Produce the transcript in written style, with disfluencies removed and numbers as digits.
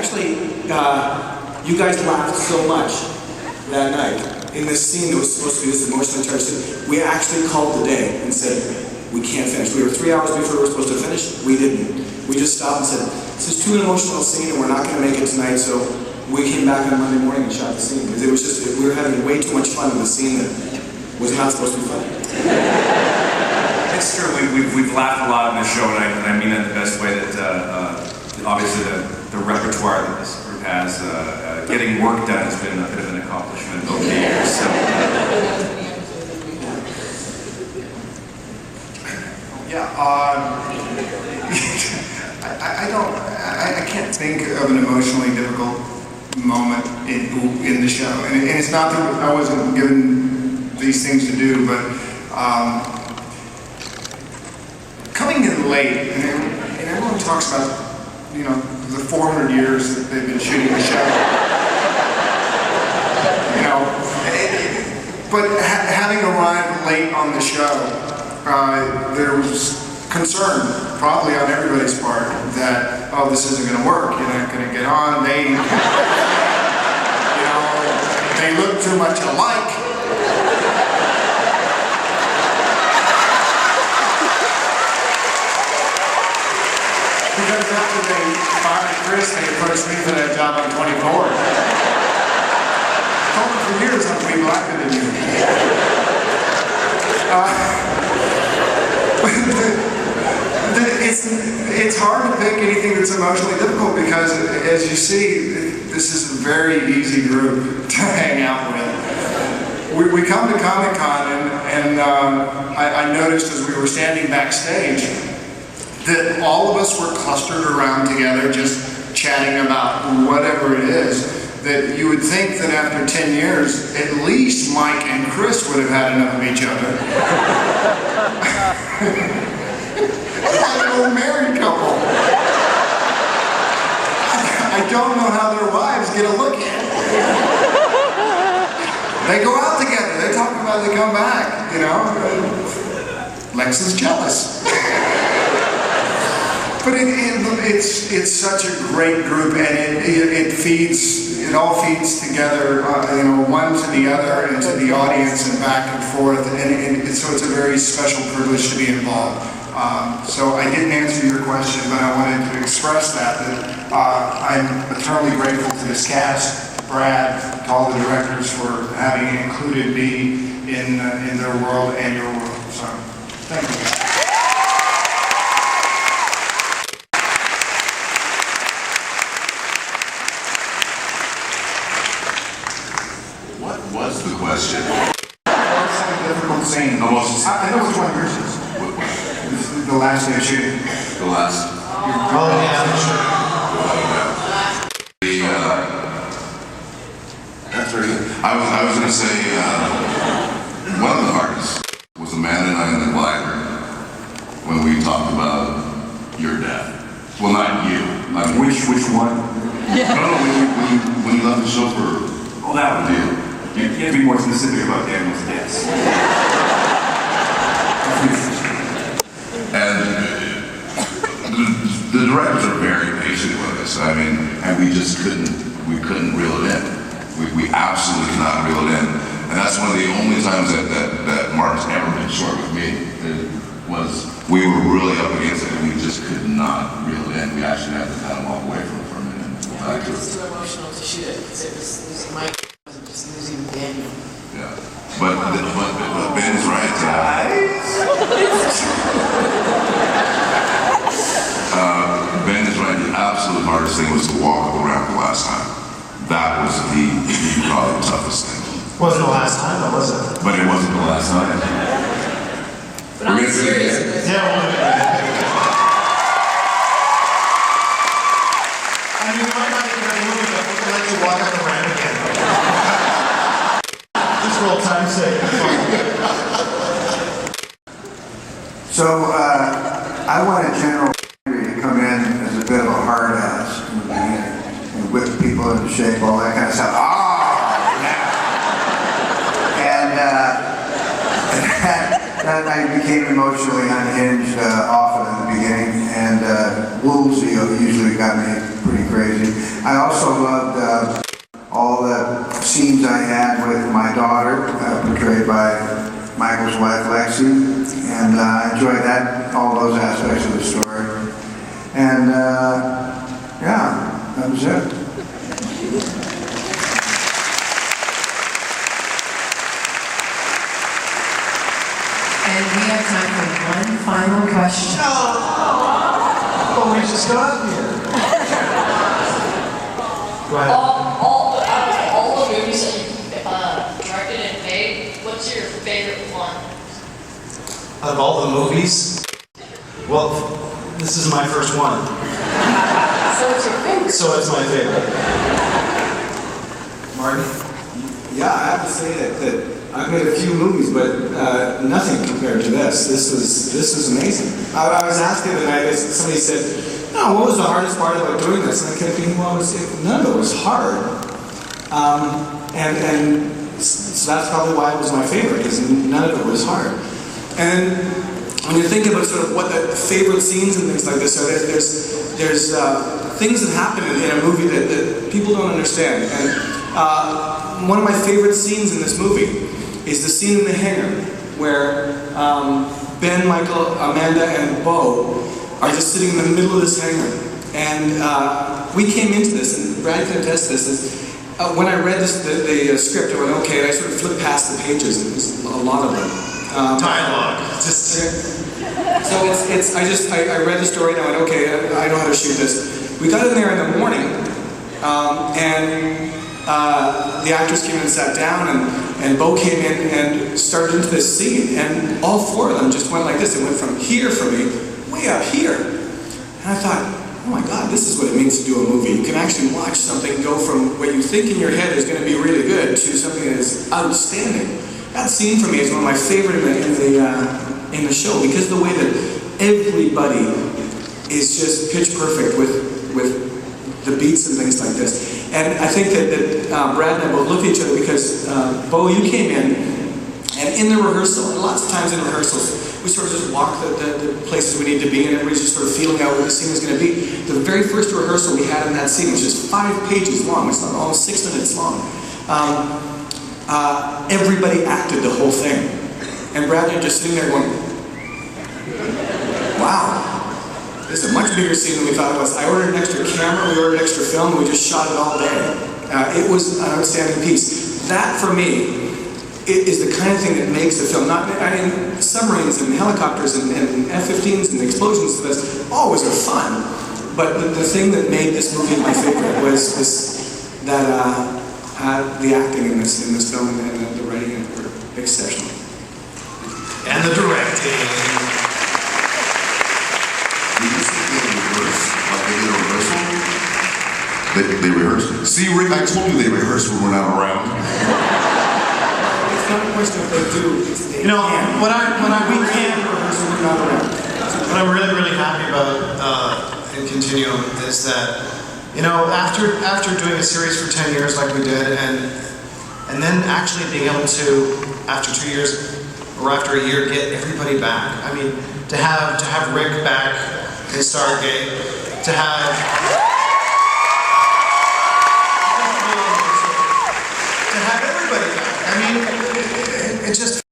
actually, you guys laughed so much that night in this scene that was supposed to be this emotionally charged scene. We actually called the day and said, we can't finish. We were 3 hours before we were supposed to finish. We didn't. We just stopped and said, this is too emotional scene and we're not going to make it tonight, so we came back on Monday morning and shot the scene. Because it was just, we were having way too much fun with a scene that was not supposed to be funny. It's true, we've laughed a lot on this show, and I mean that in the best way, that obviously the repertoire that this group has, getting work done has been a bit of an accomplishment over the years. So. I can't think of an emotionally difficult moment in the show, and it's not that I wasn't given these things to do, but coming in late, and everyone talks about, you know, the 400 years that they've been shooting the show, you know, but having arrived late on the show, there was concern, probably on everybody's part, that, oh, this isn't going to work, you're not going to get on, they, you know, they look too much alike. Because after they fired Chris, they approached me for that job on 24. I told them for years I'm way blacker than you. It's hard to pick anything that's emotionally difficult because, as you see, this is a very easy group to hang out with. We come to Comic-Con and I noticed as we were standing backstage that all of us were clustered around together just chatting about whatever it is, that you would think that after 10 years, at least Mike and Chris would have had enough of each other. Like an old married couple. I don't know how their wives get a look at. They go out together, they talk about it, they come back, you know. Lex is jealous. But it's such a great group, and it all feeds together, you know, one to the other and to the audience and back and forth, and so it's a very special privilege to be involved. So I didn't answer your question, but I wanted to express that I'm eternally grateful to this cast, Brad, to all the directors for having included me in their world and your world. So thank you. What was the question? What's a difficult scene? I know which one yours is. The last day of shooting. The last. Oh, yeah, sure. I was going to say, one of the hardest was Amanda and I in the library when we talked about your death. Well, not you. I mean, Which one? No, when you left the show for. Oh, that one. You have to be more specific about Daniel's deaths. And the directors are very patient with us. I mean, and we couldn't reel it in. We absolutely cannot reel it in. And that's one of the only times that Mark's ever been short with me. It was, we were really up against it and we just could not reel it in. We actually had to kind of walk away from it for a minute. It was too emotional to shoot it because it was losing Mike, it wasn't just losing Daniel. Yeah. But Ben's right. Ben is right. The absolute hardest thing was to walk up around the last time. That was probably the toughest thing. Wasn't the last time, though, was it? But it wasn't the last time. But I'm serious. Yeah, well, I mean, you might not even have a movie, but we can let you walk up the ramp again. Just for old time's sake. So, I wanted General to come in as a bit of a hard ass in the beginning and whip people into shape, all that kind of stuff. That night became emotionally unhinged often in the beginning, and Woolsey usually got me pretty crazy. I also loved all the scenes I had with my daughter, portrayed by Michael's wife, Lexi, and I enjoyed that, all those aspects of the story. And yeah, that was it. And we have time for one final question. Oh, we just got up here. Go ahead. All the movies that you directed and made, what's your favorite one? Out of all the movies, well, this is my first one, So it's your favorite. so it's my favorite. Martin? Yeah, I have to say that I've made a few movies, but nothing compared to this. This was amazing. I was asked the other night, somebody said, "No, what was the hardest part about doing this?" And I kept thinking, well, none of it was hard. And so that's probably why it was my favorite, because none of it was hard. And when you think about sort of what the favorite scenes and things like this are, there's things that happen in a movie that people don't understand. And one of my favorite scenes in this movie is the scene in the hangar where Ben, Michael, Amanda, and Bo are just sitting in the middle of this hangar. And we came into this, and Brad can attest to this, when I read the script, I went, okay, and I sort of flipped past the pages, and there's a lot of them. Dialogue. So I read the story, and I went, okay, I know how to shoot this. We got in there in the morning, and the actors came in and sat down, and Bo came in and started into this scene, and all four of them just went like this. It went from here for me, way up here. And I thought, oh my God, this is what it means to do a movie. You can actually watch something go from what you think in your head is going to be really good to something that is outstanding. That scene for me is one of my favorite in the show, because the way that everybody is just pitch perfect with the beats and things like this. And I think that Brad and I both looked at each other because, Bo, you came in, and in the rehearsal, and lots of times in rehearsals, we sort of just walk the places we need to be, and everybody's just sort of feeling out what the scene is going to be. The very first rehearsal we had in that scene was just 5 pages long. It's not almost 6 minutes long. Everybody acted the whole thing. And Brad and I just sitting there going, wow. This is a much bigger scene than we thought it was. I ordered an extra camera, we ordered extra film, and we just shot it all day. It was an outstanding piece. That, for me, is the kind of thing that makes the film. Submarines and helicopters and F-15s and explosions to this always are fun. But the thing that made this movie my favorite was the acting in this film and the writing were exceptional. And the directing. They rehearse. See, Rick, I told you they rehearse when we're not around. It's not a question if they do. It's they You know, can. what we can rehearse when we're not around. What I'm really, really happy about in Continuum is that, you know, after doing a series for 10 years like we did, and then actually being able to, after 2 years or after a year, get everybody back. I mean, to have Rick back in Stargate, to have